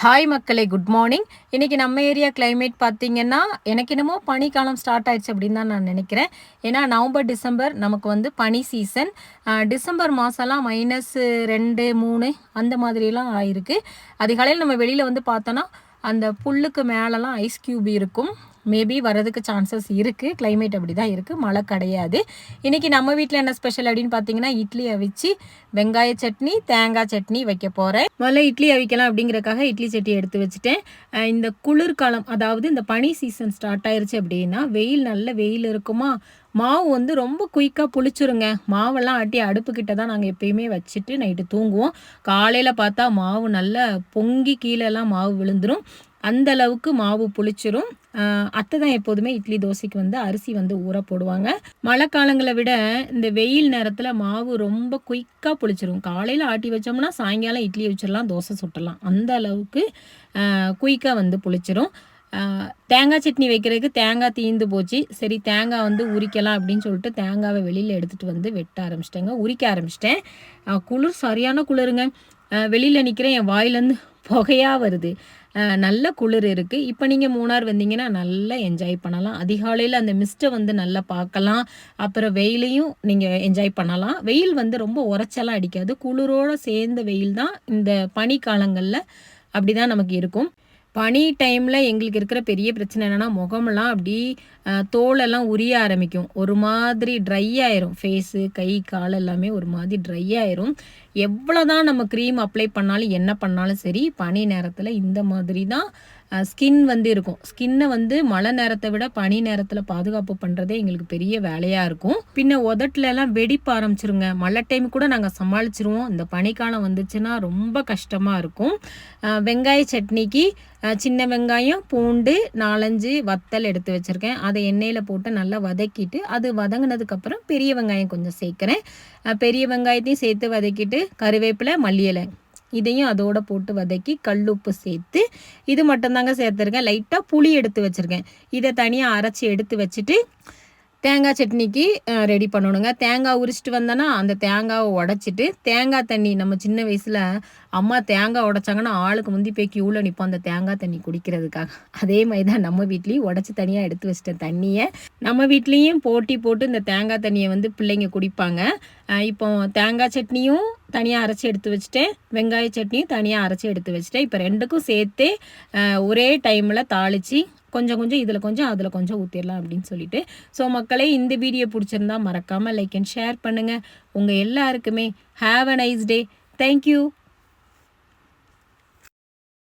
Hi மக்களே, good morning. இன்றைக்கி நம்ம ஏரியா கிளைமேட் பார்த்திங்கன்னா, எனக்கு என்னமோ பனிக்காலம் ஸ்டார்ட் ஆயிடுச்சு அப்படின்னு தான் நான் நினைக்கிறேன். ஏன்னா நவம்பர் டிசம்பர் நமக்கு வந்து பனி சீசன். டிசம்பர் மாதம்லாம் -2 3 அந்த மாதிரிலாம் ஆயிருக்கு. அதிகாலையில் நம்ம வெளியில் வந்து பார்த்தோன்னா அந்த புல்லுக்கு மேலெலாம் ஐஸ் க்யூப் இருக்கும். மேபி வரதுக்கு சான்சஸ் இருக்குது. கிளைமேட் அப்படி தான் இருக்குது, மழை கிடையாது. இன்றைக்கி நம்ம வீட்டில் என்ன ஸ்பெஷல் அப்படின்னு பார்த்தீங்கன்னா, இட்லி அவிச்சு வெங்காய சட்னி தேங்காய் சட்னி வைக்க போகிறேன். முதல்ல இட்லி அவிக்கலாம் அப்படிங்கிறக்காக இட்லி சட்டி எடுத்து வச்சுட்டேன். இந்த குளிர்காலம், அதாவது இந்த பனி சீசன் ஸ்டார்ட் ஆயிருச்சு அப்படின்னா நல்ல வெயில் இருக்குமா, மாவு வந்து ரொம்ப குயிக்காக புளிச்சிருங்க. மாவெல்லாம் ஆட்டி அடுப்புக்கிட்ட தான் நாங்கள் எப்பயுமே வச்சுட்டு நைட்டு தூங்குவோம். காலையில் பார்த்தா மாவு நல்லா பொங்கி கீழெல்லாம் மாவு விழுந்துடும். அந்த அளவுக்கு மாவு புளிச்சிரும். அத்தை தான் எப்போதுமே இட்லி தோசைக்கு வந்து அரிசி வந்து ஊற போடுவாங்க. மழை காலங்களை விட இந்த வெயில் நேரத்தில் மாவு ரொம்ப குயிக்காக புளிச்சிரும். காலையில் ஆட்டி வச்சோம்னா சாயங்காலம் இட்லி வச்சிடலாம், தோசை சுட்டலாம். அந்த அளவுக்கு குயிக்காக வந்து புளிச்சிரும். தேங்காய் சட்னி வைக்கிறதுக்கு தேங்காய் தீர்ந்து போச்சு. சரி, தேங்காய் வந்து உரிக்கலாம் அப்படின்னு சொல்லிட்டு தேங்காவை வெளியில் எடுத்துகிட்டு வந்து வெட்ட ஆரம்பிச்சிட்டேங்க, உரிக்க ஆரம்பிச்சிட்டேன். குளிர் சரியான குளிருங்க. வெளியில் நிற்கிறேன், என் வாயிலேருந்து புகையாக வருது. நல்ல குளிர் இருக்குது. இப்போ நீங்கள் மூணார் வந்தீங்கன்னா நல்லா என்ஜாய் பண்ணலாம். அதிகாலையில் அந்த மிஸ்ட்டை வந்து நல்லா பார்க்கலாம். அப்புறம் வெயிலையும் நீங்கள் என்ஜாய் பண்ணலாம். வெயில் வந்து ரொம்ப உரைச்சலாம் அடிக்காது. குளிரோடு சேர்ந்த வெயில் தான் இந்த பனி காலங்களில் அப்படி தான் நமக்கு இருக்கும். பனி டைமில் எங்களுக்கு இருக்கிற பெரிய பிரச்சனை என்னென்னா, முகமெல்லாம் அப்படி தோலெல்லாம் உரிய ஆரம்பிக்கும். ஒரு மாதிரி ட்ரை ஆயிரும். ஃபேஸு கை கால் எல்லாமே ஒரு மாதிரி ட்ரை ஆயிரும். எவ்வளோ தான் நம்ம க்ரீம் அப்ளை பண்ணாலும் என்ன பண்ணாலும் சரி, பனி நேரத்தில் இந்த மாதிரி தான் ஸ்கின் வந்து இருக்கும். ஸ்கின்னை வந்து மழை நேரத்தை விட பனி நேரத்தில் பாதுகாப்பு பண்ணுறதே எங்களுக்கு பெரிய வேலையாக இருக்கும். பின்ன உதட்டுலலாம் வெடிப்பு ஆரம்பிச்சிருங்க. மழை டைம் கூட நாங்கள் சமாளிச்சிருவோம். இந்த பனிக்காலம் வந்துச்சுன்னா ரொம்ப கஷ்டமாக இருக்கும். வெங்காய சட்னிக்கு சின்ன வெங்காயம் பூண்டு 4-5 வத்தல் எடுத்து வச்சுருக்கேன். அதை எண்ணெயில் போட்டு நல்லா வதக்கிட்டு, அது வதங்கினதுக்கப்புறம் பெரிய வெங்காயம் கொஞ்சம் சேர்க்குறேன். பெரிய வெங்காயத்தையும் சேர்த்து வதக்கிட்டு கருவேப்பிலை மல்லி இலை இதையும் அதோடு போட்டு வதக்கி கல்லுப்பு சேர்த்து, இது மட்டும்தாங்க சேர்த்துருக்கேன். லைட்டாக புளி எடுத்து வச்சுருக்கேன். இதை தனியாக அரைச்சி எடுத்து வச்சுட்டு தேங்காய் சட்னிக்கு ரெடி பண்ணணுங்க. தேங்காய் உரிச்சிட்டு வந்தேன்னா அந்த தேங்காவை உடச்சிட்டு, தேங்காய் தண்ணி நம்ம சின்ன வயசில் அம்மா தேங்காய் உடைச்சாங்கன்னா ஆளுக்கு முந்தி போய் க்யூவில் நிற்போம் அந்த தேங்காய் தண்ணி குடிக்கிறதுக்காக. அதே மாதிரி தான் நம்ம வீட்லேயும் உடச்சி தனியாக எடுத்து வச்சிட்டேன் தண்ணியை. நம்ம வீட்லேயும் போட்டி போட்டு இந்த தேங்காய் தண்ணியை வந்து பிள்ளைங்க குடிப்பாங்க. இப்போ தேங்காய் சட்னியும் தனியாக அரைச்சி எடுத்து வச்சுட்டேன், வெங்காய சட்னியும் தனியாக அரைச்சி எடுத்து வச்சுட்டேன். இப்போ ரெண்டுக்கும் சேர்த்து ஒரே டைமில் தாளித்து கொஞ்சம் கொஞ்சம் இதில் கொஞ்சம் அதில் கொஞ்சம் ஊற்றிடலாம் அப்படின்னு சொல்லிட்டு. ஸோ மக்களே, இந்த வீடியோ பிடிச்சிருந்தா மறக்காமல் லைக் அண்ட் ஷேர் பண்ணுங்கள். உங்கள் எல்லாருக்குமே have a nice day. Thank you.